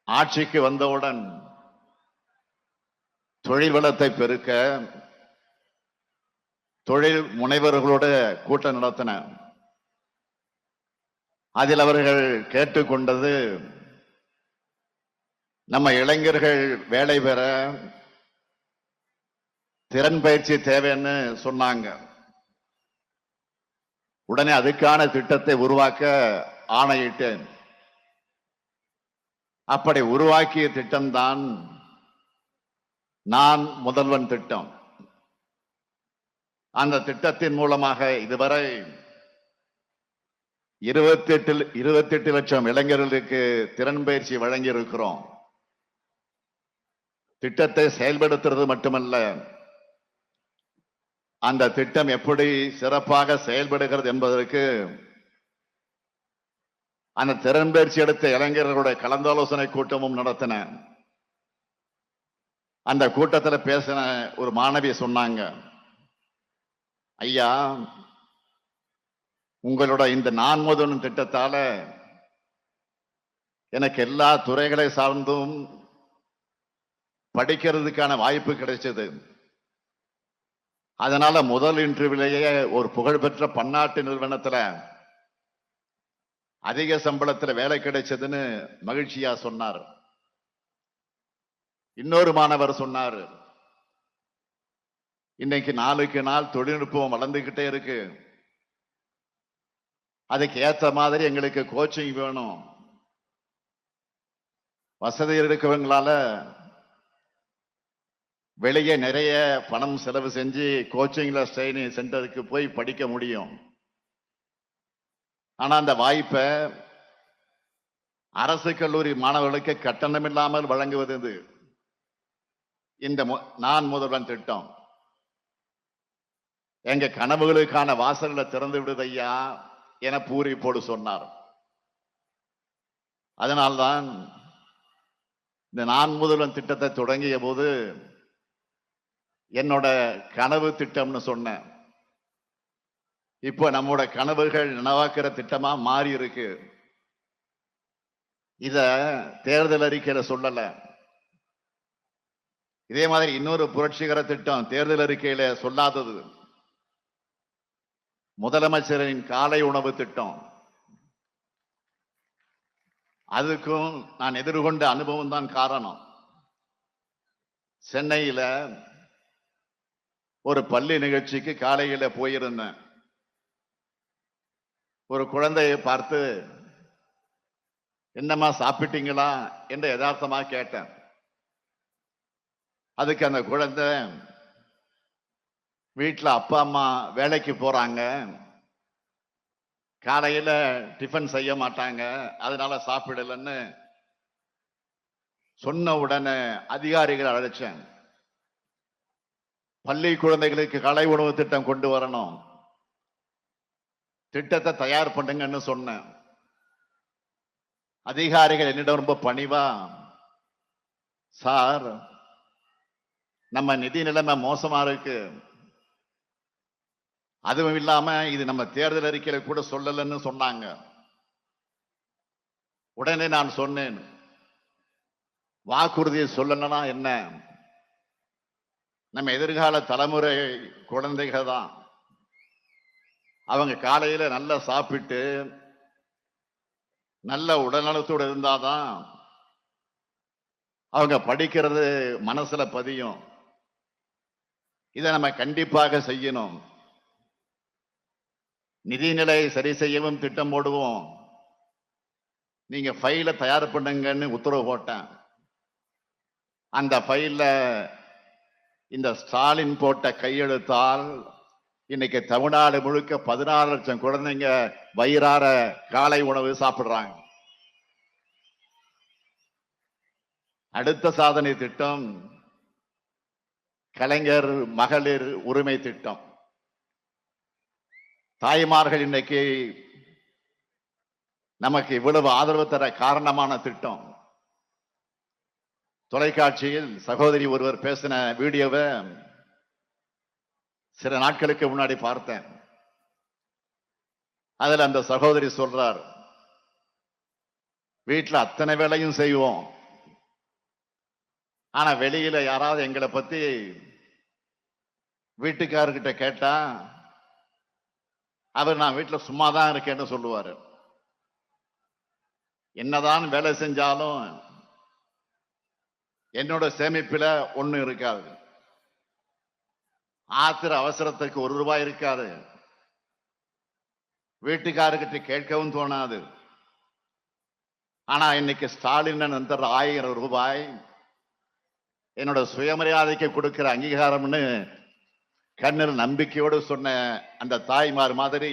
ஆட்சிக்கு வந்தவுடன் தொழில் வளத்தை பெருக்க தொழில் முனைவர்களோட கூட்டம் நடத்தின. அதில் அவர்கள் கேட்டுக்கொண்டது, நம்ம இளைஞர்கள் வேலை பெற திறன் பயிற்சி தேவைன்னு சொன்னாங்க. உடனே அதுக்கான திட்டத்தை உருவாக்க ஆணையிட்டேன். அப்படி உருவாக்கிய திட்டம்தான் நான் முதல்வன் திட்டம். அந்த திட்டத்தின் மூலமாக இதுவரை 28 லட்சம் இளைஞர்களுக்கு திறன் பயிற்சி வழங்கி இருக்கிறோம். திட்டத்தை செயல்படுத்துறது மட்டுமல்ல, அந்த திட்டம் எப்படி சிறப்பாக செயல்படுகிறது என்பதற்கு அந்த திறன் பயிற்சி எடுத்த இளைஞர்களுடைய கலந்தாலோசனை கூட்டமும் நடத்தின. அந்த கூட்டத்தில் பேசின ஒரு மாணவி சொன்னாங்க, ஐயா, உங்களோட இந்த நான் முதல்வன் திட்டத்தால எனக்கு எல்லா துறைகளை சார்ந்தும் படிக்கிறதுக்கான வாய்ப்பு கிடைச்சது. அதனால முதல் இன்டர்வியூலேயே ஒரு புகழ்பெற்ற பன்னாட்டு நிறுவனத்துல அதிக சம்பளத்துல வேலை கிடைச்சதுன்னு மகிழ்ச்சியா சொன்னார். இன்னொரு மாணவர் சொன்னார், இன்னைக்கு நாளுக்கு நாள் தொழில்நுட்பம் வளர்ந்துகிட்டே இருக்கு, அதுக்கு ஏற்ற மாதிரி எங்களுக்கு கோச்சிங் வேணும். வசதி இருக்கவங்களால வெளியே நிறைய பணம் செலவு செஞ்சு கோச்சிங்ல ட்ரைனிங் சென்டருக்கு போய் படிக்க முடியும். ஆனா அந்த வாய்ப்பை அரசு கல்லூரி மாணவர்களுக்கு கட்டணம் இல்லாமல் வழங்குவது இந்த நான் முதல்வன் திட்டம். எங்க கனவுகளுக்கான வாசல்களை திறந்து விடுதையா என பூரிப்போடு சொன்னார். அதனால்தான் இந்த நான் முதல்வன் திட்டத்தை தொடங்கிய போது என்னோட கனவு திட்டம்னு சொன்னேன். இப்போ நம்மோட கனவுகள் நனவாக்குற திட்டமா மாறி இருக்கு. இத தேர்தல் அறிக்கையில சொல்லல. இதே மாதிரி இன்னொரு புரட்சிகர திட்டம் தேர்தல் அறிக்கையில சொல்லாதது முதலமைச்சரின் காலை உணவு திட்டம். அதுக்கும் நான் எதிர்கொண்ட அனுபவம் தான் காரணம். சென்னையில ஒரு பள்ளி நிகழ்ச்சிக்கு காலையில போயிருந்தேன். ஒரு குழந்தையை பார்த்து, என்னம்மா சாப்பிட்டீங்களா என்று யதார்த்தமா கேட்டேன். அதுக்கு அந்த குழந்தை, வீட்டுல அப்பா அம்மா வேலைக்கு போறாங்க, காலையில டிஃபன் செய்ய மாட்டாங்க, அதனால சாப்பிடலன்னு சொன்ன உடனே அதிகாரிகள் அழைச்சேன். பள்ளி குழந்தைகளுக்கு காலை உணவு திட்டம் கொண்டு வரணும், திட்டத்தை தயார் பண்ணுங்கன்னு சொன்னேன். அதிகாரிகள் என்னிடம் ரொம்ப பணிவா, சார், நம்ம நிதி நிலைமை மோசமா இருக்கு, அதுவும் இல்லாம இது நம்ம தேர்தல் அறிக்கையில கூட சொல்லலன்னு சொன்னாங்க. உடனே நான் சொன்னேன், வாக்குறுதியை சொல்லணும்னா என்ன, நம்ம எதிர்கால தலைமுறை குழந்தைகள் தான். அவங்க காலையில நல்லா சாப்பிட்டு நல்ல உடல்நலத்தோடு இருந்தாதான் அவங்க படிக்கிறது மனசுல பதியும். இதை நம்ம கண்டிப்பாக செய்யணும். நிதிநிலை சரி செய்யவும் திட்டம் போடுவோம், நீங்க ஃபைல தயார் பண்ணுங்கன்னு உத்தரவு போட்டேன். அந்த ஃபைல்ல இந்த ஸ்டாலின் போட்ட கையெழுத்தால் இன்னைக்கு தமிழ்நாடு முழுக்க 16 லட்சம் குழந்தைங்க வயிறார காலை உணவு சாப்பிடுறாங்க. அடுத்த சாதனை திட்டம் கலைஞர் மகளிர் உரிமை திட்டம். தாய்மார்கள் இன்னைக்கு நமக்கு இவ்வளவு ஆதரவு தர காரணமான திட்டம். தொலைக்காட்சியில் சகோதரி ஒருவர் பேசின வீடியோவை சில நாட்களுக்கு முன்னாடி பார்த்தேன். அதுல அந்த சகோதரி சொல்றார், வீட்டுல அத்தனை வேலையும் செய்வோம், ஆனா வெளியில யாராவது எங்களை பத்தி வீட்டுக்காரர்கிட்ட கேட்டா அவர் நான் வீட்டுல சும்மாதான் இருக்கேன்னு சொல்லுவாரு. என்னதான் வேலை செஞ்சாலும் என்னோட சேமிப்புல ஒண்ணு இருக்காது. ஆத்திர அவசரத்துக்கு ₹1 இருக்காது. வீட்டுக்காரர்கிட்ட கேட்கவும் தோணாது. ஆனா இன்னைக்கு ஸ்டாலின் தர ₹1000 என்னோட சுயமரியாதைக்கு கொடுக்கிற அங்கீகாரம்னு கண்ணில் நம்பிக்கையோடு சொன்ன அந்த தாய்மார் மாதிரி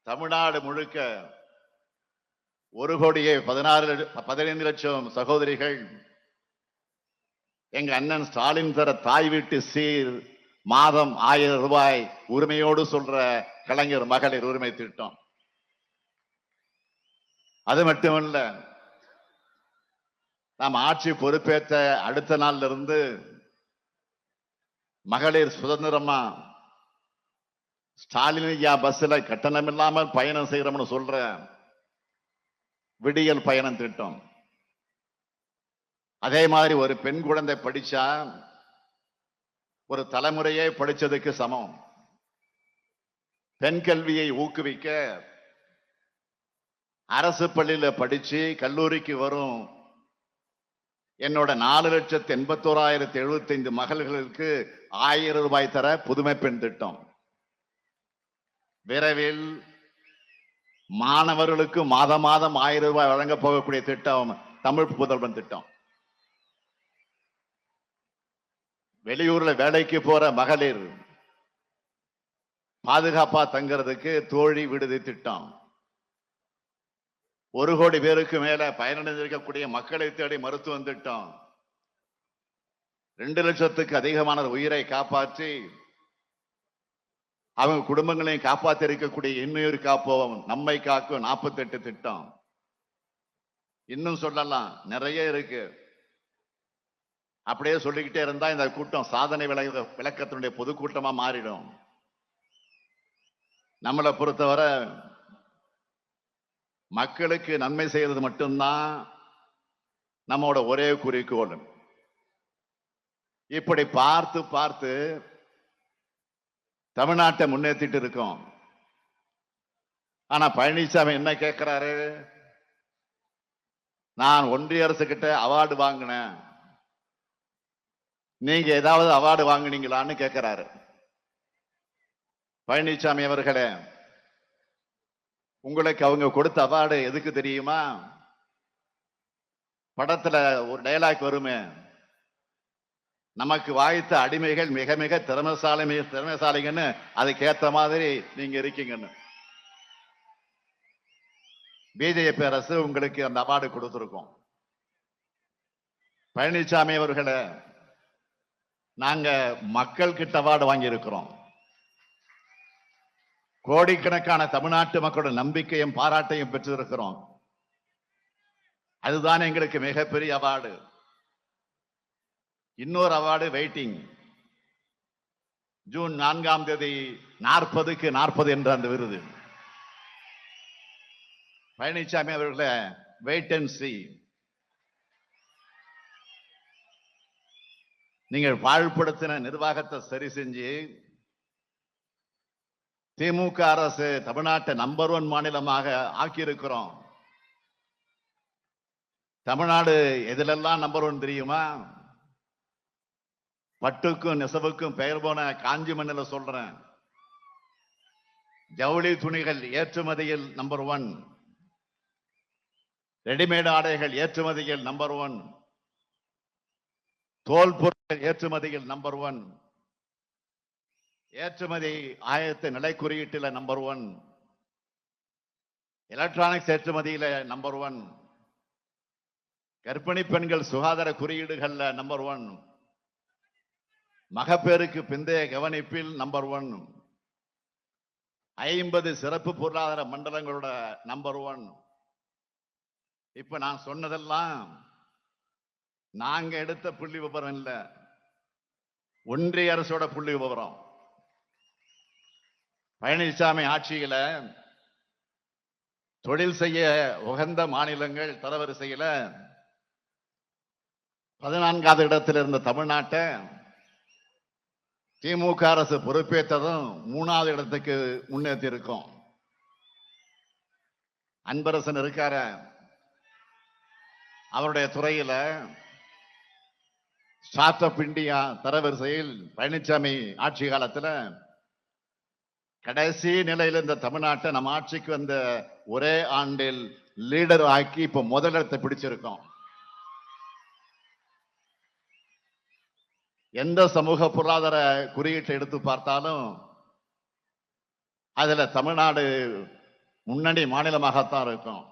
தமிழ்நாடு முழுக்க 1,15 லட்சம் சகோதரிகள் எங்க அண்ணன் ஸ்டாலின் தர தாய் வீட்டு சீர் மாதம் ₹1000 உரிமையோடு சொல்ற கலைஞர் மகளிர் உரிமை திட்டம். அது மட்டுமல்ல, நாம் ஆட்சி பொறுப்பேற்ற அடுத்த நாள்ல இருந்து மகளிர் சுதந்திரமா ஸ்டாலின் ஐயா பஸ்ல கட்டணம் இல்லாமல் பயணம் செய்யறோம்னு சொல்ற விடியல் பயணம் திட்டம். அதே மாதிரி ஒரு பெண் குழந்தை படிச்சா ஒரு தலைமுறையே படிச்சதுக்கு சமம். பெண் கல்வியை ஊக்குவிக்க அரசு பள்ளியில படிச்சு கல்லூரிக்கு வரும் என்னோட 4,81,075 மகள்களுக்கு ₹1000 தர புதுமை பெண் திட்டம். விரைவில் மாணவர்களுக்கு மாதம் மாதம் ₹1000 வழங்க போகக்கூடிய திட்டம் தமிழ் புதல்வன் திட்டம். வெளியூர்ல வேலைக்கு போற மகளிர் பாதுகாப்பா தங்கிறதுக்கு தோழி விடுதி திட்டம். 1 கோடி பேருக்கு மேல பயனடைந்திருக்கக்கூடிய மக்களை தேடி மருத்துவம் திட்டம். 2 லட்சத்துக்கு அதிகமான உயிரை காப்பாற்றி அவங்க குடும்பங்களையும் காப்பாற்றி இருக்கக்கூடிய இன்னுயிர் காப்போம் நம்மை காக்கும் 48 திட்டம். இன்னும் சொல்லலாம், நிறைய இருக்கு. அப்படியே சொல்லிக்கிட்டே இருந்தா இந்த கூட்டம் சாதனை விளக்கத்தினுடைய பொதுக்கூட்டமா மாறிடும். நம்மளை பொறுத்தவரை மக்களுக்கு நன்மை செய்யறது மட்டும்தான் நம்மோட ஒரே குறிக்கோள். இப்படி பார்த்து பார்த்து தமிழ்நாட்டை முன்னேற்றிட்டு இருக்கோம். ஆனா பழனிசாமி என்ன கேட்கிறாரு? நான் ஒன்றிய அரசு கிட்ட அவார்டு வாங்கினேன், நீங்க ஏதாவது அவார்டு வாங்கினீங்களான்னு கேட்கிறாரு. பழனிசாமி அவர்களே, உங்களுக்கு அவங்க கொடுத்த அவார்டு எதுக்கு தெரியுமா? படத்துல ஒரு டயலாக் வருமே, நமக்கு வாய்த்த அடிமைகள் மிக மிக திறமைசாலிங்கன்னு அதுக்கேத்த மாதிரி நீங்க இருக்கீங்கன்னு. பிஜேபி அரசு உங்களுக்கு அந்த அவார்டு கொடுத்திருக்கோம். பழனிசாமி அவர்களே, நாங்க மக்கள் கிட்ட அவார்டு வாங்கி இருக்கிறோம். கோடிக்கணக்கான தமிழ்நாட்டு மக்களோட நம்பிக்கையும் பாராட்டையும் பெற்றிருக்கிறோம். அதுதான் எங்களுக்கு மிகப்பெரிய அவார்டு. இன்னொரு அவார்டு வெயிட்டிங். ஜூன் 4ஆம் தேதி 40க்கு 40 என்ற அந்த விருது. பழனிசாமி அவர்களை வெயிட் அண்ட் see. நீங்கள் வாழ்படுத்தின நிர்வாகத்தை சரி செஞ்சு திமுக அரசு தமிழ்நாட்டை நம்பர் 1 மாநிலமாக ஆக்கியிருக்கிறோம். தமிழ்நாடு எதிலெல்லாம் நம்பர் 1 தெரியுமா? பட்டுக்கும் நெசவுக்கும் பெயர் போன காஞ்சி மண்ணில சொல்றேன். ஜவுளி துணிகள் ஏற்றுமதியில் நம்பர் 1, ரெடிமேட் ஆடைகள் ஏற்றுமதியில் நம்பர் 1, தோல் பொருட்கள் ஏற்றுமதியில் நம்பர் 1, ஏற்றுமதி ஆயத்த நிலை குறியீட்டில் நம்பர் 1, எலக்ட்ரானிக்ஸ் ஏற்றுமதியில நம்பர் 1, கர்ப்பிணி பெண்கள் சுகாதார குறியீடுகள்ல நம்பர் 1, மகப்பேருக்கு பிந்தைய கவனிப்பில் நம்பர் 1, 50 சிறப்பு பொருளாதார மண்டலங்களோட நம்பர் 1. இப்ப நான் சொன்னதெல்லாம் நாங்க எடுத்த புள்ளி விவரம் இல்ல, ஒன்றிய அரசோட புள்ளி விவரம். பழனிசாமி ஆட்சியில தொழில் செய்ய உகந்த மாநிலங்கள் தரவரிசையில 14வது இடத்தில் இருந்த தமிழ்நாட்டை திமுக அரசு பொறுப்பேற்றதும் 3வது இடத்துக்கு முன்னேற்றி இருக்கும். அன்பரசன் இருக்கார, அவருடைய துறையில ஸ்டார்ட் அப் இந்தியா தரவரிசையில் பழனிசாமி ஆட்சி காலத்துல கடைசி நிலையில் இந்த தமிழ்நாட்டை நம்ம ஆட்சிக்கு வந்த ஒரே ஆண்டில் லீடர் ஆக்கி இப்ப முதலிடத்தை பிடிச்சிருக்கோம். எந்த சமூக பொருளாதார குறியீட்டை எடுத்து பார்த்தாலும் அதுல தமிழ்நாடு முன்னணி மாநிலமாகத்தான் இருக்கும்.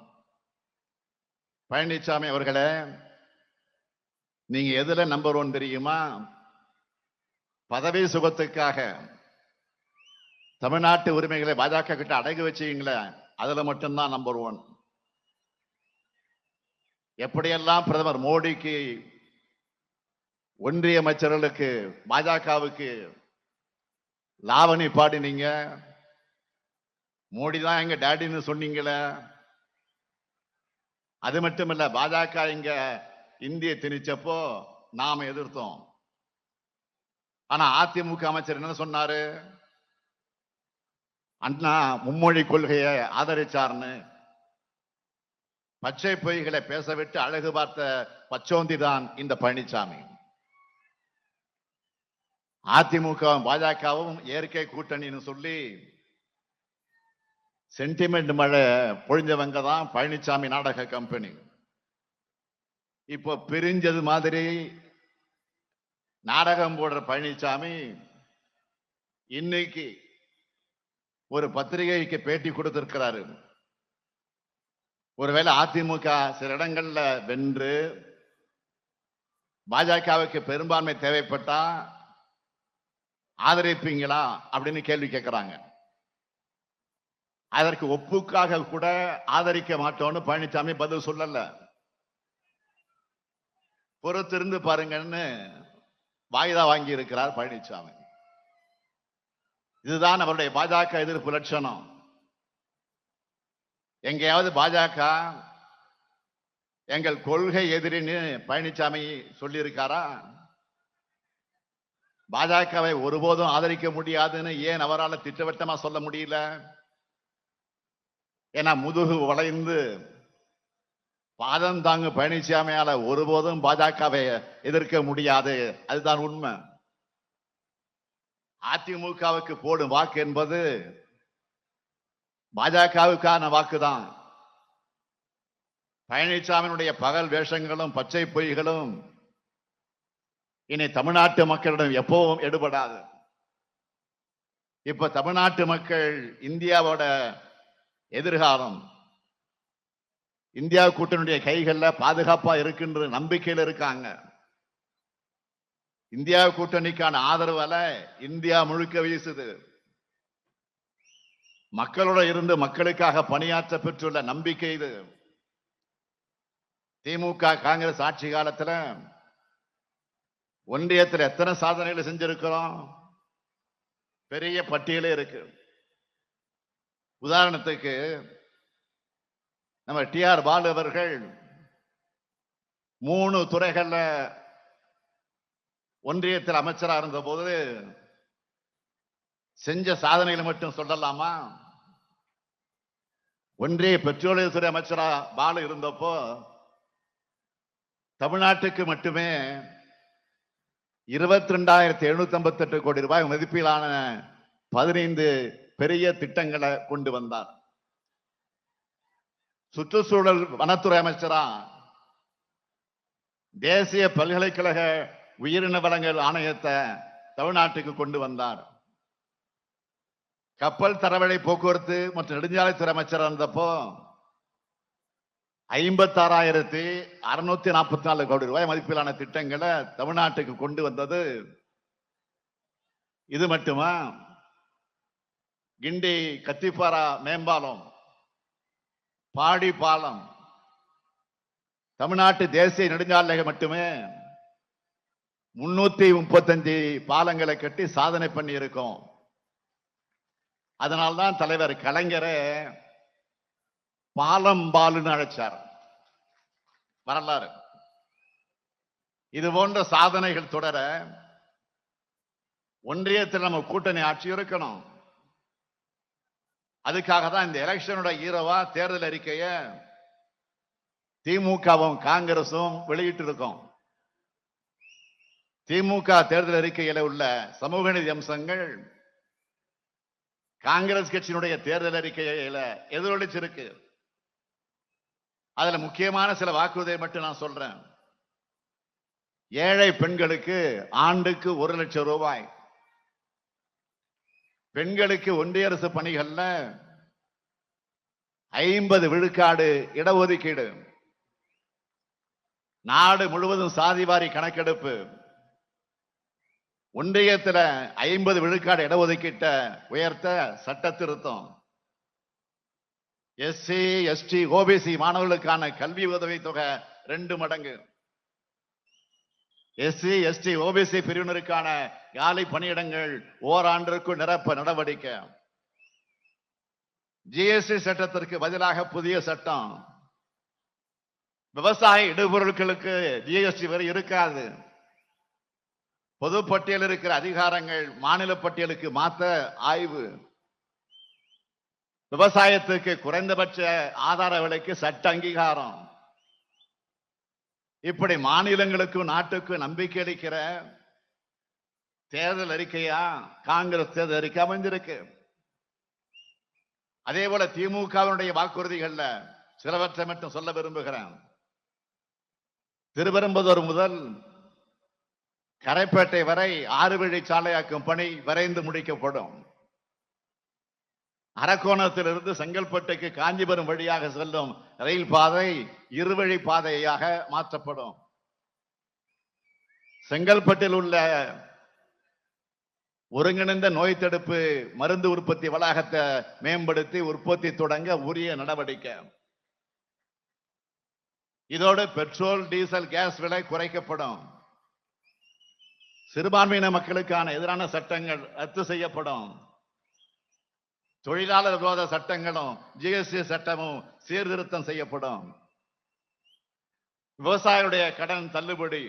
பழனிசாமி அவர்களே, நீங்க எதுல நம்பர் 1 தெரியுமா? பதவி சுகத்துக்காக தமிழ்நாட்டு உரிமைகளை பாஜக கிட்ட அடகு வச்சீங்களே, அதுல மட்டும்தான் நம்பர் 1. எப்படியெல்லாம் பிரதமர் மோடிக்கு, ஒன்றிய அமைச்சர்களுக்கு, பாஜகவுக்கு லாவணி பாடினீங்க, மோடி தான் எங்க டாடின்னு சொன்னீங்களே. அது மட்டும் இல்ல, பாஜக இங்க இந்திய திணிச்சப்போ நாம எதிர்த்தோம். ஆனா அதிமுக அமைச்சர் என்ன சொன்னாரு? அண்ணா மும்மொழி கொள்கையை ஆதரிச்சார்னு பச்சை பொய்களை பேசவிட்டு அழகு பார்த்த பச்சோந்தி தான் இந்த பழனிசாமி. அதிமுகவும் பாஜகவும் இயற்கை கூட்டணின்னு சொல்லி சென்டிமெண்ட் மழை பொழிஞ்சவங்க தான் பழனிசாமி நாடக கம்பெனி. இப்போ பிரிஞ்சது மாதிரி நாடகம் போடுற பழனிசாமி இன்னைக்கு ஒரு பத்திரிகைக்கு பேட்டி கொடுத்திருக்கிறாரு. ஒருவேளை அதிமுக சில இடங்கள்ல வென்று பாஜகவுக்கு பெரும்பான்மை தேவைப்பட்டா ஆதரிப்பீங்களா அப்படின்னு கேள்வி கேட்கிறாங்க. அதற்கு ஒப்புக்காக கூட ஆதரிக்க மாட்டோம்னு பழனிசாமி பதில் சொல்லல. பொறுத்திருந்து பாருங்கன்னு வாய்தா வாங்கி இருக்கிறார் பழனிசாமி. இதுதான் அவருடைய பாஜக எதிர்ப்பு லட்சணம். எங்கேயாவது பாஜக எங்கள் கொள்கை எதிரின்னு பழனிசாமி சொல்லி இருக்காரா? பாஜகவை ஒருபோதும் ஆதரிக்க முடியாதுன்னு ஏன் அவரால் திட்டவட்டமா சொல்ல முடியல? ஏன்னா முதுகு வளைந்து பாதம் தாங்கு பழனிசாமியால ஒருபோதும் பாஜகவை எதிர்க்க முடியாது. அதுதான் உண்மை. அதிமுகவுக்கு போடும் வாக்கு என்பது பாஜகவுக்கான வாக்குதான். பழனிசாமியினுடைய பகல் வேஷங்களும் பச்சை பொய்களும் இனி தமிழ்நாட்டு மக்களிடம் எப்பவும் எடுபடாது. இப்ப தமிழ்நாட்டு மக்கள் இந்தியாவோட எதிர்காலம் இந்தியா கூட்டணியுடைய கைகள்ல பாதுகாப்பா இருக்கின்ற நம்பிக்கையில் இருக்காங்க. இந்தியா கூட்டணிக்கான ஆதரவு அலை இந்தியா முழுக்க வீசுது. மக்களோட இருந்து மக்களுக்காக பணியாற்ற பெற்றுள்ள நம்பிக்கை இது. திமுக காங்கிரஸ் ஆட்சி காலத்துல ஒன்றியத்தில் எத்தனை சாதனைகளை செஞ்சிருக்கிறோம்? பெரிய பட்டியலே இருக்கு. உதாரணத்துக்கு நம்ம டி.ஆர். பாலு அவர்கள் 3 துறைகள்ல ஒன்றியத்தில் அமைச்சராக இருந்த போது செஞ்ச சாதனைகளை மட்டும் சொல்லலாமா? ஒன்றிய பெட்ரோலியத்துறை அமைச்சரா பாலு இருந்தப்போ தமிழ்நாட்டுக்கு மட்டுமே 22,758 கோடி ரூபாய் மதிப்பிலான 15 பெரிய திட்டங்களை கொண்டு வந்தார். சுற்றுச்சூழல் வனத்துறை அமைச்சரா தேசிய பல்கலைக்கழக உயிரின வளங்கள் ஆணையத்தை தமிழ்நாட்டுக்கு கொண்டு வந்தார். கப்பல் தரவழி போக்குவரத்து மற்றும் நெடுஞ்சாலைத்துறை அமைச்சராக இருந்தப்போ 56,644 கோடி ரூபாய் மதிப்பிலான திட்டங்களை தமிழ்நாட்டுக்கு கொண்டு வந்தது. இது மட்டுமா? கிண்டி கத்திப்பாரா மேம்பாலம், பாடி பாலம், தமிழ்நாட்டு தேசிய நெடுஞ்சாலைகள் மட்டுமே 335 பாலங்களை கட்டி சாதனை பண்ணி இருக்கோம். அதனால்தான் தலைவர் கலைஞரை பாலம் பாலுன்னு அழைச்சார். வரலாறு. இது போன்ற சாதனைகள் தொடர ஒன்றியத்தில் நம்ம கூட்டணி ஆட்சி இருக்கணும். அதுக்காக தான் இந்த எலெக்ஷனோட ஈரவா தேர்தல் அறிக்கைய திமுகவும் காங்கிரசும் வெளியிட்டு இருக்கோம். திமுக தேர்தல் அறிக்கையில உள்ள சமூக நீதி அம்சங்கள் காங்கிரஸ் கட்சியினுடைய தேர்தல் அறிக்கையில எதிரொலிச்சிருக்கு. அதுல முக்கியமான சில வாக்குறுதியை மட்டும் நான் சொல்றேன். ஏழை பெண்களுக்கு ஆண்டுக்கு 1 லட்சம் ரூபாய், பெண்களுக்கு ஒன்றிய அரசு பணிகள்ல 50 விழுக்காடு இடஒதுக்கீடு, நாடு முழுவதும் சாதிவாரி கணக்கெடுப்பு, ஒன்றியத்தில் 50 விழுக்காடு இடஒதுக்கீட்ட உயர்த்த சட்ட திருத்தம், எஸ்சி எஸ்டி ஓபிசி மாணவர்களுக்கான கல்வி உதவி தொகை 2 மடங்கு, எஸ்சி எஸ்டி ஓபிசி பிரிவினருக்கான காலி பணியிடங்கள் ஓராண்டிற்குள் நிரப்ப நடவடிக்கை, ஜிஎஸ்டி சட்டத்திற்கு பதிலாக புதிய சட்டம், விவசாய இடுபொருட்களுக்கு ஜிஎஸ்டி வரி இருக்காது, பொதுப்பட்டியல் இருக்கிற அதிகாரங்கள் மாநில பட்டியலுக்கு மாத்த ஆய்வு, விவசாயத்துக்கு குறைந்தபட்ச ஆதார விலைக்கு சட்ட அங்கீகாரம், இப்படி மாநிலங்களுக்கும் நாட்டுக்கும் நம்பிக்கை அளிக்கிற தேர்தல் அறிக்கையா காங்கிரஸ் தேர்தல் அறிக்கை அமைஞ்சிருக்கு. அதே போல திமுகவினுடைய வாக்குறுதிகள்ல சிலவற்றை மட்டும் சொல்ல விரும்புகிறேன். திருவெரும்புதூர் முதல் கரைப்பேட்டை வரை 6 வழி சாலையாக்கும் பணி விரைந்து முடிக்கப்படும். அரக்கோணத்திலிருந்து செங்கல்பட்டுக்கு காஞ்சிபுரம் வழியாக செல்லும் ரயில் பாதை 2 வழி பாதையாக மாற்றப்படும். செங்கல்பட்டில் உள்ள ஒருங்கிணைந்த நோய் தடுப்பு மருந்து உற்பத்தி வளாகத்தை மேம்படுத்தி உற்பத்தி தொடங்க உரிய நடவடிக்கை. இதோடு பெட்ரோல் டீசல் கேஸ் விலை குறைக்கப்படும். சிறுபான்மையின மக்களுக்கான எதிரான சட்டங்கள் ரத்து செய்யப்படும். தொழிலாளர் விரோத சட்டங்களும் ஜிஎஸ்டி சட்டமும் சீர்திருத்தம் செய்யப்படும். விவசாயிகளுடைய கடன் தள்ளுபடி,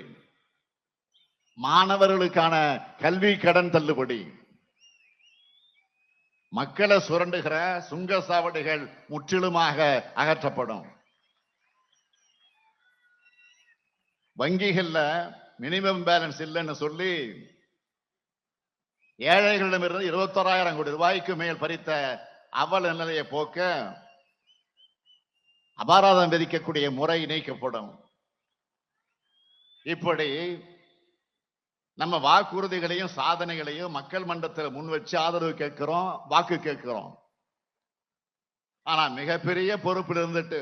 மாணவர்களுக்கான கல்வி கடன் தள்ளுபடி, மக்களை சுரண்டுகிற சுங்க சாவடிகள் முற்றிலுமாக அகற்றப்படும். வங்கிகள்ல மினிமம் பேலன்ஸ் இல்லைன்னு சொல்லி ஏழைகளிடமிருந்து 21,000 கோடி ரூபாய்க்கு மேல் பறித்த அவல நிலையை போக்க அபராதம் விதிக்கக்கூடிய முறை நீக்கப்படும். இப்படி நம்ம வாக்குறுதிகளையும் சாதனைகளையும் மக்கள் மன்றத்தில் முன் வச்சு ஆதரவு கேட்கிறோம், வாக்கு கேட்கிறோம். ஆனா மிகப்பெரிய பொறுப்பில் இருந்துட்டு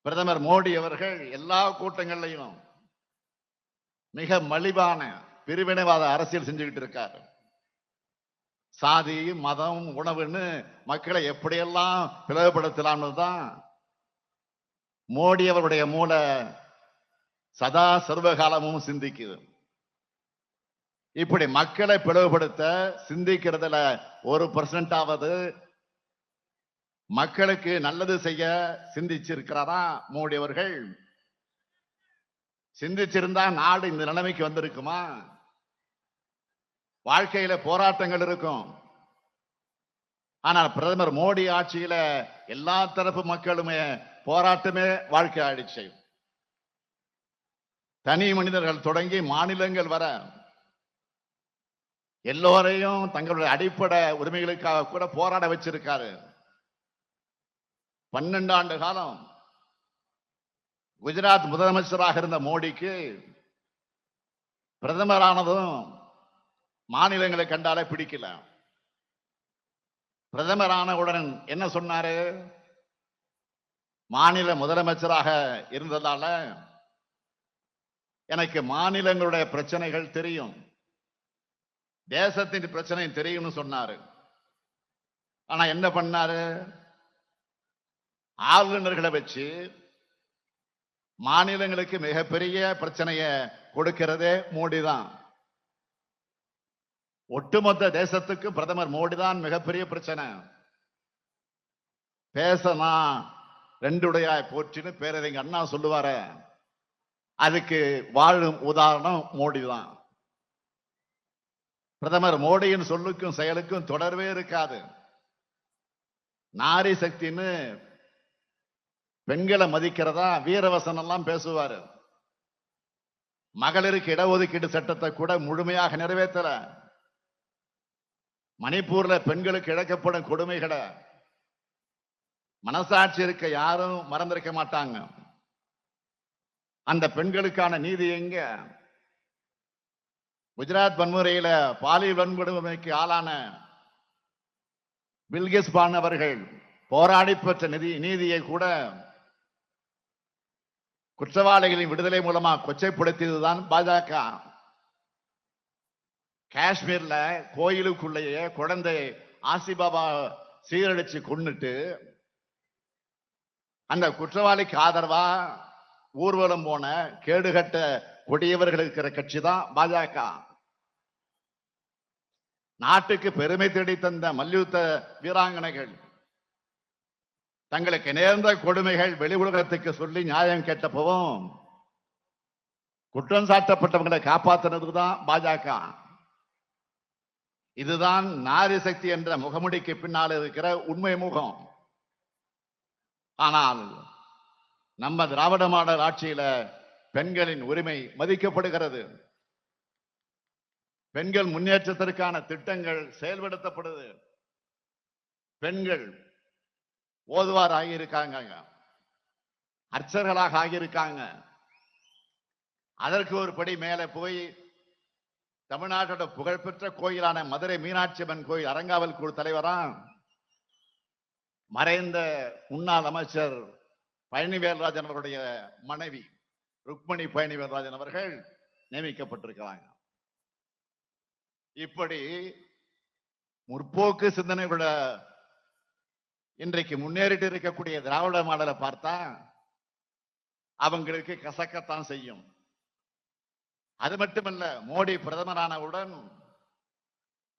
பிரதமர் மோடி அவர்கள் எல்லா கூட்டங்கள்லையும் மிக மலிவான பிரிவினைவாத அரசியல் செஞ்சுக்கிட்டு இருக்காரு. சாதி மதம் உணவுன்னு மக்களை எப்படியெல்லாம் பிளவுபடுத்தலாம்னு தான் மோடி அவருடைய மூளை சதா சர்வகாலமும் சிந்திக்குது. இப்படி மக்களை பிளவுபடுத்த சிந்திக்கிறதுல 1% மக்களுக்கு நல்லது செய்ய சிந்திச்சிருக்கிறாரா மோடி அவர்கள்? சிந்திச்சிருந்தா நாடு இந்த நிலைமைக்கு வந்திருக்குமா? வாழ்க்கையில போராட்டங்கள் இருக்கும். ஆனால் பிரதமர் மோடி ஆட்சியில எல்லா தரப்பு மக்களுமே போராட்டமே வாழ்க்கை ஆயிடுச்சு. தனி மனிதர்கள் தொடங்கி மாநிலங்கள் வர எல்லோரையும் தங்களுடைய அடிப்படை உரிமைகளுக்காக கூட போராட வச்சிருக்காரு. 12 ஆண்டு காலம் குஜராத் முதலமைச்சராக இருந்த மோடிக்கு பிரதமரானதும் மாநிலங்களை கண்டாலே பிடிக்கல. பிரதமரானவுடன் என்ன சொன்னாரு? மாநில முதலமைச்சராக இருந்ததால எனக்கு மாநிலங்களுடைய பிரச்சனைகள் தெரியும், தேசத்தின் பிரச்சனை தெரியும்னு சொன்னாரு. ஆனா என்ன பண்ணாரு? ஆளுநர்களை வச்சு மாநிலங்களுக்கு மிகப்பெரிய பிரச்சனையை கொடுக்கிறதே மோடி தான். ஒட்டுமொத்த தேசத்துக்கு பிரதமர் மோடி தான் மிகப்பெரிய பிரச்சனை. பேசனா 2 உடையாய் போற்றின்னு பேரறிஞர் அண்ணா சொல்லுவார. அதுக்கு வாழும் உதாரணம் மோடி தான். பிரதமர் மோடியின் சொல்லுக்கும் செயலுக்கும் தொடர்பே இருக்காது. நாரி சக்தின்னு பெண்களை மதிக்கிறதா வீரவசனம் எல்லாம் பேசுவாரு. மகளிருக்கு இடஒதுக்கீடு சட்டத்தை கூட முழுமையாக நிறைவேற்றல. மணிப்பூர்ல பெண்களுக்கு இழைக்கப்படும் கொடுமைகளை மனசாட்சி இருக்க யாரும் மறந்திருக்க மாட்டாங்க. அந்த பெண்களுக்கான நீதி எங்க? குஜராத் வன்முறையில பாலியல் வன்கொடுமைக்கு ஆளான பில்கிஸ் பானு அவர்கள் போராடி பெற்ற நீதியை கூட குற்றவாளிகளின் விடுதலை மூலமா கொச்சைப்படுத்தியதுதான் பாஜக. காஷ்மீர்ல கோயிலுக்குள்ளேயே குழந்தை ஆசிபாபா சீரழிச்சு கொன்னுட்டு அந்த குற்றவாளிக்கு ஆதரவா ஊர்வலம் போன கேடுகட்ட கொடியவர்கள் இருக்கிற கட்சி தான் பாஜக. நாட்டுக்கு பெருமை தேடி தந்த மல்யுத்த வீராங்கனைகள் தங்களுக்கு நேர்ந்த கொடுமைகள் வெளி உலகத்துக்கு சொல்லி நியாயம் கேட்டப்பவும் குற்றம் சாட்டப்பட்டவங்களை காப்பாற்றினதுதான் பாஜக. இதுதான் நாரி சக்தி என்ற முகமுடிக்கு பின்னால் இருக்கிற உண்மை முகம். ஆனால் நம்ம திராவிட மாடல் ஆட்சியில பெண்களின் உரிமை மதிக்கப்படுகிறது. பெண்கள் முன்னேற்றத்திற்கான திட்டங்கள் செயல்படுத்தப்படுது. பெண்கள் ஓதுவார் ஆகியிருக்காங்க, அர்ச்சகர்களாக ஆகியிருக்காங்க. அதற்கு ஒரு படி மேலே போய் தமிழ்நாட்டோட புகழ்பெற்ற கோயிலான மதுரை மீனாட்சி அம்மன் கோயில் அறங்காவல் குழு தலைவரா மறைந்த முன்னாள் அமைச்சர் பழனிவேல்ராஜன் அவருடைய மனைவி ருக்மணி பழனிவேல்ராஜன் அவர்கள் நியமிக்கப்பட்டிருக்கிறாங்க. இப்படி முற்போக்கு சிந்தனைகளோட இன்றைக்கு முன்னேறிட்டு இருக்கக்கூடிய திராவிட மாடலை பார்த்தா அவங்களுக்கு கசக்கத்தான் செய்யும். அது மட்டுமல்ல, மோடி பிரதமரானவுடன்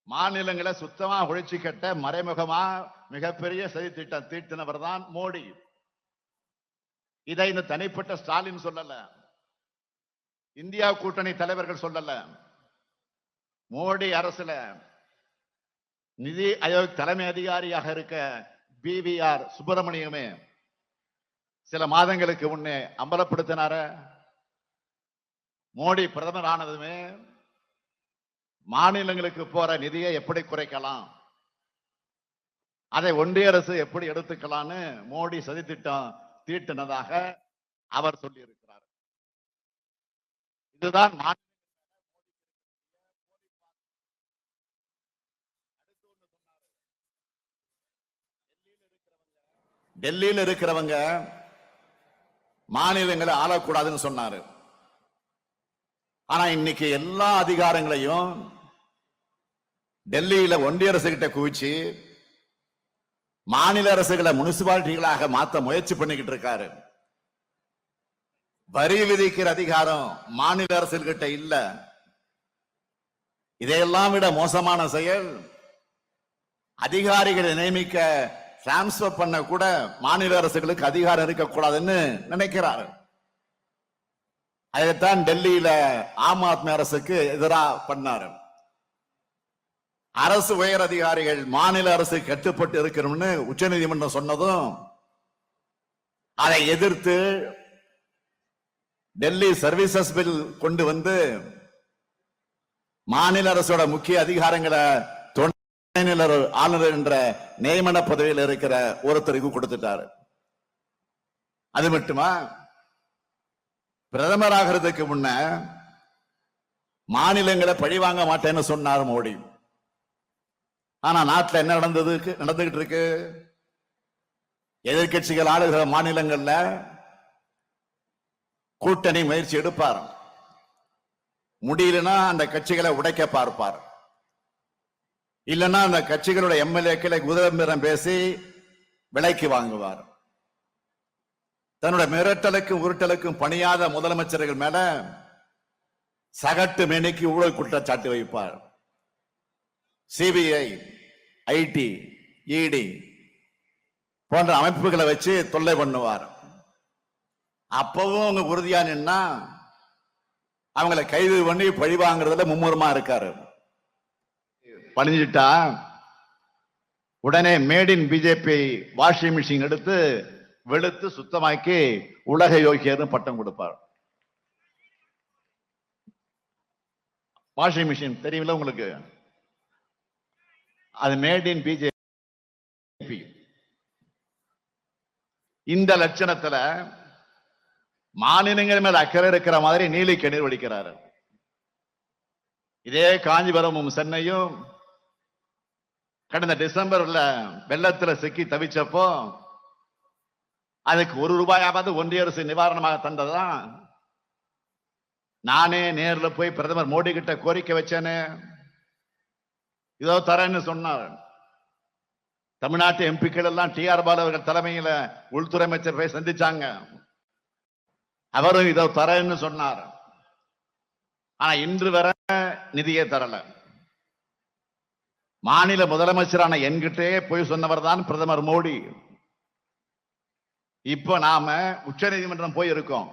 மாநிலங்களை சுத்தமா ஒழிச்சு கட்ட மறைமுகமா மிகப்பெரிய சதி திட்டம் தீட்டினவர் தான் மோடி. இதை இந்த தனிப்பட்ட ஸ்டாலின் சொல்லல, இந்தியா கூட்டணி தலைவர்கள் சொல்லல. மோடி அரசுல நிதி ஆயோக் தலைமை அதிகாரியாக இருக்க BVR சுப்பிரமணியமே சில மாதங்களுக்கு முன்னே அம்பலப்படுத்தினார. மோடி பிரதமர் ஆனதுமே மாநிலங்களுக்கு போற நிதியை எப்படி குறைக்கலாம், அதை ஒன்றிய அரசு எப்படி எடுத்துக்கலாம்னு மோடி சதித்திட்டம் தீட்டினதாக அவர் சொல்லியிருக்கிறார். இதுதான் டெல்லியில் இருக்கிறவங்க மாநிலங்களை ஆளக்கூடாதுன்னு சொன்னாரு. ஆனா இன்னைக்கு எல்லா அதிகாரங்களையும் டெல்லியில ஒன்றிய அரசு கிட்ட குவிச்சு மாநில அரசுகளை முனிசிபாலிட்டிகளாக மாத்த முயற்சி பண்ணிக்கிட்டு இருக்காரு. வரி விதிக்கிற அதிகாரம் மாநில அரசுகிட்ட இல்ல. இதையெல்லாம் விட மோசமான செயல், அதிகாரிகளை நியமிக்க டிரான்ஸ்பர் பண்ண கூட மாநில அரசுகளுக்கு அதிகாரம் இருக்கக்கூடாதுன்னு நினைக்கிறார். அதைத்தான் டெல்லியில ஆம் ஆத்மி அரசுக்கு எதிராக பண்ணாரு. அரசு உயர் அதிகாரிகள் மாநில அரசு கட்டுப்பட்டு இருக்கணும்னு உச்ச நீதிமன்றம் சொன்னதும் அதை எதிர்த்து டெல்லி சர்வீசஸ் பில் கொண்டு வந்து மாநில அரசோட முக்கிய அதிகாரங்களை ஆளுநர் என்ற நியமன பதவியில் இருக்கிற ஒருத்தருக்கு கொடுத்துட்டாரு. அது மட்டுமா, பிரதமர் ஆகிறதுக்கு முன்ன மாநிலங்களை பழிவாங்க மாட்டேன்னு சொன்னார் மோடி. ஆனா நாட்டில் என்ன நடந்துகிட்டு இருக்கு? எதிர்கட்சிகள் ஆளுகிற மாநிலங்கள்ல கூட்டணி முயற்சி எடுப்பார். முடியலன்னா அந்த கட்சிகளை உடைக்க பார்ப்பார். இல்லைன்னா அந்த கட்சிகளோட MLA-க்களை குதிரம்பேரம் பேசி விலைக்கு வாங்குவார். தன்னோட மிரட்டலுக்கும் உருட்டலுக்கும் பணியாத முதலமைச்சர்கள் மேல சகட்டு மேனிக்கு ஊழல் குற்றச்சாட்டு வைப்பார். CBI, IT, ED போன்ற அமைப்புகளை வச்சு தொல்லை பண்ணுவார். அப்பவும் அவங்க உறுதியா நின்னா அவங்களை கைது பண்ணி பழி வாங்குறதுல மும்முரமா இருக்காரு. பணிஞ்சிட்டா உடனே made in BJP washing machine எடுத்து வெளுத்து சுத்தமாக்கி உலக யோகியர்னு பட்டம் கொடுப்பார். வாஷிங் மிஷின் தெரியுமில்ல உங்களுக்கு? அது மேட் இன் பிஜேபி. இந்த லட்சணத்துல மாநிலங்கள் மேல அக்கறை இருக்கிற மாதிரி நீலி கண்ணீர் வடிக்கிறாரு. இதே காஞ்சிபுரமும் சென்னையும் கடந்த டிசம்பர்ல வெள்ளத்துல சிக்கி தவிச்சப்போ அதுக்கு ₹1 ஒன்றிய அரசு நிவாரணமாக தந்ததான் நானே நேர்ல போய் பிரதமர் மோடி கிட்ட கோரிக்கை வச்சேனே, இதோ தரேன்னு சொன்னார். தமிழ்நாட்டு எம்பிக்கள் எல்லாம் டிஆர் பாலு அவர்கள் தலைமையில உள்துறை அமைச்சர் போய் சந்திச்சாங்க. அவரும் இதோ தரேன்னு சொன்னார். ஆனா இன்று வரை நிதியை தரல. மாநில முதலமைச்சரான என்கிட்டே போய் சொன்னவர் தான் பிரதமர் மோடி. இப்ப நாம உச்ச நீதிமன்றம் போயிருக்கோம்.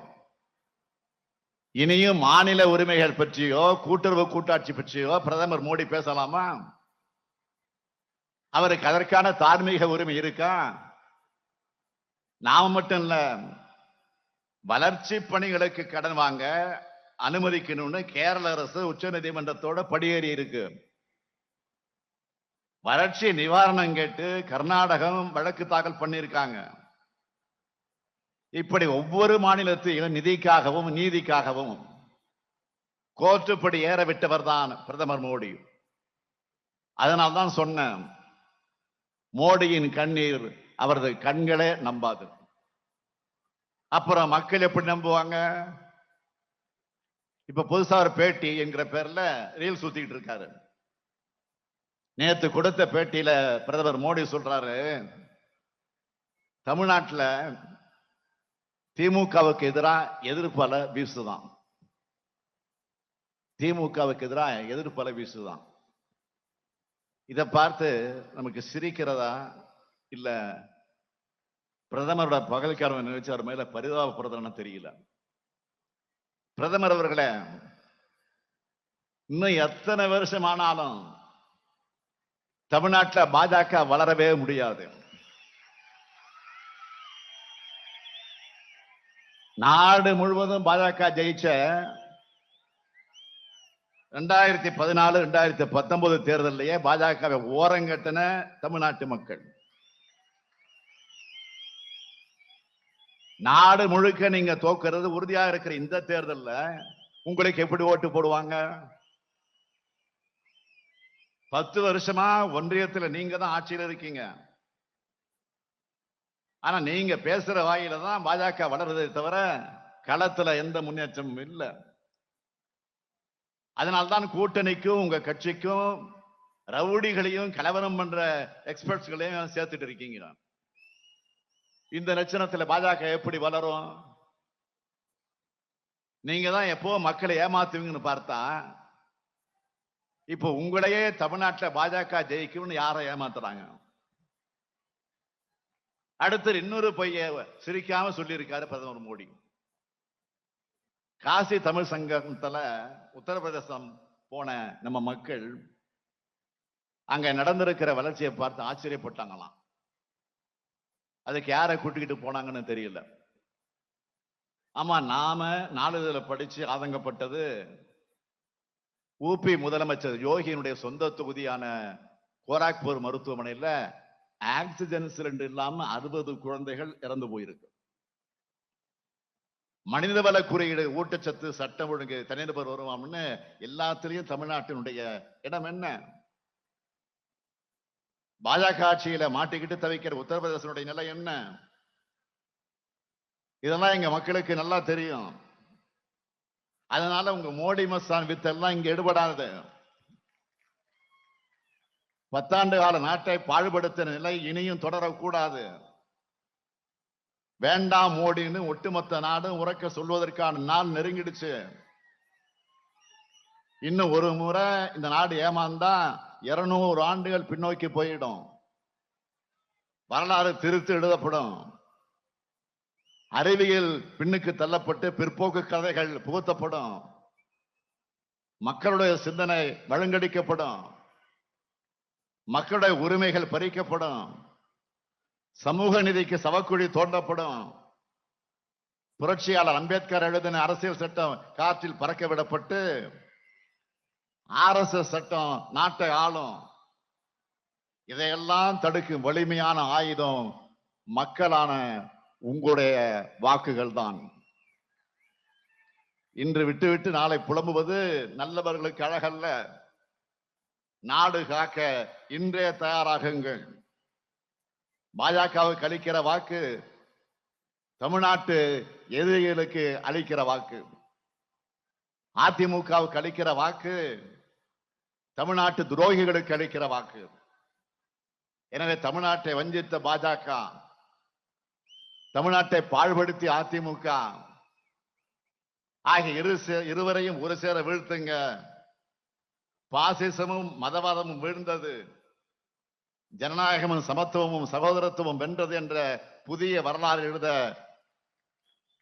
இனியும் மாநில உரிமைகள் பற்றியோ கூட்டுறவு கூட்டாட்சி பற்றியோ பிரதமர் மோடி பேசலாமா? அவருக்கு அதற்கான தார்மீக உரிமை இருக்கா? நாம மட்டும் இல்ல, வளர்ச்சி பணிகளுக்கு கடன் வாங்க அனுமதிக்கணும்னு கேரள அரசு உச்ச நீதிமன்றத்தோட படியேறி இருக்கு. வறட்சி நிவாரணம் கேட்டு கர்நாடகம் வழக்கு தாக்கல் பண்ணியிருக்காங்க. இப்படி ஒவ்வொரு மாநிலத்தையும் நிதிக்காகவும் நீதிக்காகவும் கோர்ட்டுப்படி ஏற விட்டவர் தான் பிரதமர் மோடி. அதனால்தான் சொன்னேன், மோடியின் கண்ணீர் அவரது கண்களே நம்பாது. அப்புறம் மக்கள் எப்படி நம்புவாங்க? இப்ப புதுசா ஒரு பேட்டி என்கிற பேர்ல ரீல் சுத்திட்டு இருக்காரு. நேத்து கொடுத்த பேட்டியில பிரதமர் மோடி சொல்றாரு, தமிழ்நாட்டில் திமுகவுக்கு எதிராக எதிர்ப்பல வீசுதான். திமுகவுக்கு எதிராக எதிர்ப்பல வீசுதான். இதை பார்த்து நமக்கு சிரிக்கிறதா இல்ல பிரதமரோட பகல்காரவை நினைச்சு அவர் மேல பரிதாபப்படுறதுன்னு தெரியல. பிரதமர் அவர்களே, இன்னும் எத்தனை வருஷம் ஆனாலும் தமிழ்நாட்டில் பாஜக வளரவே முடியாது. நாடு முழுவதும் பாஜக ஜெயிச்ச 2014 2019 தேர்தலையே பாஜகவை ஓரங்கட்டின தமிழ்நாட்டு மக்கள். நாடு முழுக்க நீங்க தோக்கிறது உறுதியாக இருக்கிற இந்த தேர்தலில் உங்களுக்கு எப்படி ஓட்டு போடுவாங்க? 10 வருஷமா ஒன்றியத்தில் நீங்க தான் ஆட்சியில் இருக்கீங்க. ஆனா நீங்க பேசுற வாயில தான் பாஜக வளர்றதை தவிர களத்துல எந்த முன்னேற்றமும் இல்லை. அதனால்தான் கூட்டணிக்கும் உங்க கட்சிக்கும் ரவுடிகளையும் கலவரம் பண்ற எக்ஸ்பர்ட்ஸ்களையும் சேர்த்துட்டு இருக்கீங்க. இந்த லட்சணத்துல பாஜக எப்படி வளரும்? நீங்க தான் எப்போ மக்களை ஏமாத்துவீங்கன்னு பார்த்தா, இப்போ உங்களையே தமிழ்நாட்டில் பாஜக ஜெயிக்கும்னு யாரை ஏமாத்துறாங்க? அடுத்து இன்னொரு பைய சிரிக்காம சொல்லியிருக்காரு பிரதமர் மோடி. காசி தமிழ் சங்கத்துல உத்தரப்பிரதேசம் போன நம்ம மக்கள் அங்க நடந்திருக்கிற வளர்ச்சியை பார்த்து ஆச்சரியப்பட்டாங்களாம். அதுக்கு யாரை கூட்டிக்கிட்டு போனாங்கன்னு தெரியல. ஆமா, நாம நாளிதழ படிச்சு ஆதங்கப்பட்டது ஊபி முதலமைச்சர் யோகியினுடைய சொந்த தொகுதியான கோராக்பூர் மருத்துவமனையில ஆக்சிஜன் சிலிண்டர் இல்லாம 60 குழந்தைகள் இறந்து போயிருக்கு. மனிதவள குறியீடு, ஊட்டச்சத்து, சட்டம் ஒழுங்கு, தனிநபர் வருவாம்னு எல்லாத்திலையும் தமிழ்நாட்டினுடைய இடம் என்ன? பாஜக ஆட்சியில மாட்டிக்கிட்டு தவிக்கிற உத்தரப்பிரதேசனுடைய நிலை என்ன? இதெல்லாம் எங்க மக்களுக்கு நல்லா தெரியும். அதனால உங்க மோடி மஸ்தான் வித்தெல்லாம் இங்க எடுபடாது. 10 ஆண்டு கால நாட்டை பாழ்படுத்த நிலை இனியும் தொடரக்கூடாது. வேண்டாம் மோடின்னு ஒட்டுமொத்த நாடும் உறக்க சொல்வதற்கான நாள் நெருங்கிடுச்சு. இன்னும் ஒரு முறை இந்த நாடு ஏமாந்தா 200 ஆண்டுகள் பின்னோக்கி போயிடும். வரலாறு திருத்து எழுதப்படும். அறிவியல் பின்னுக்கு தள்ளப்பட்டு பிற்போக்கு கதைகள் புகுத்தப்படும். மக்களுடைய சிந்தனை வழுங்கடிக்கப்படும், மக்களுடைய உரிமைகள் பறிக்கப்படும், சமூக நீதிக்கு சவக்குழி தோண்டப்படும். புரட்சியாளர் அம்பேத்கர் எழுதின அரசியல் சட்டம் காற்றில் பறக்க விடப்பட்டு RSS சட்டம் நாட்டை ஆளும். இதையெல்லாம் தடுக்கும் வலிமையான ஆயுதம் மக்களான உங்களுடைய வாக்குகள் தான். இன்று விட்டுவிட்டு நாளை புலம்புவது நல்லவர்களுக்கு அழகல்ல. நாடு காக்க இன்றே தயாராகுங்கள். பாஜகவுக்கு அளிக்கிற வாக்கு தமிழ்நாட்டு எதிரிகளுக்கு அளிக்கிற வாக்கு. அதிமுகவுக்கு அளிக்கிற வாக்கு தமிழ்நாட்டு துரோகிகளுக்கு அளிக்கிற வாக்கு. எனவே தமிழ்நாட்டை வஞ்சித்த பாஜக, தமிழ்நாட்டை பாழ்படுத்தி அதிமுக ஆகிய இருவரையும் ஒரு சேர வீழ்த்துங்க. பாசிசமும் மதவாதமும் வீழ்ந்தது, ஜனநாயகமும் சமத்துவமும் சகோதரத்துவம் வென்றது என்ற புதிய வரலாறு எழுத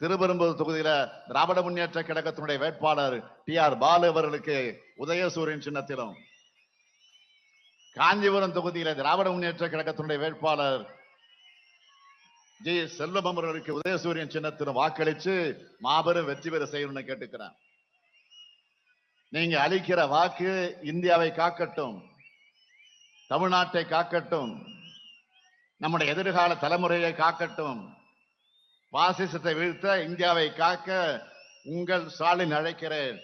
திருப்பெரும்புதூர் தொகுதியில திராவிட முன்னேற்ற கழகத்தினுடைய வேட்பாளர் TR பாலு அவர்களுக்கு உதயசூரியன் சின்னத்திலும், காஞ்சிபுரம் தொகுதியில திராவிட முன்னேற்ற கழகத்தினுடைய வேட்பாளர் G. செல்வம் அவர்களுக்கு உதயசூரியன் சின்னத்திலும் வாக்களித்து மாபெரும் வெற்றி பெற செய்யணும்னு கேட்டுக்கிறேன். நீங்க அளிக்கிற வாக்கு இந்தியாவை காக்கட்டும், தமிழ்நாட்டை காக்கட்டும், நம்முடைய எதிர்கால தலைமுறையை காக்கட்டும். பாசிசத்தை வீழ்த்த இந்தியாவை காக்க உங்கள் ஸ்டாலின் அழைக்கிறேன்.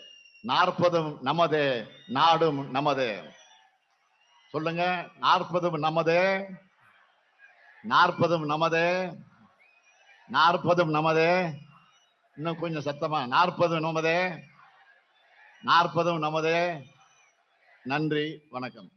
40 நமதே, நாடும் நமதே. சொல்லுங்க, 40 நமதே, 40 நமதே, 40 நமதே. இன்னும் கொஞ்சம் சத்தமா, 40 நமதே, 40 நமதே. நன்றி, வணக்கம்.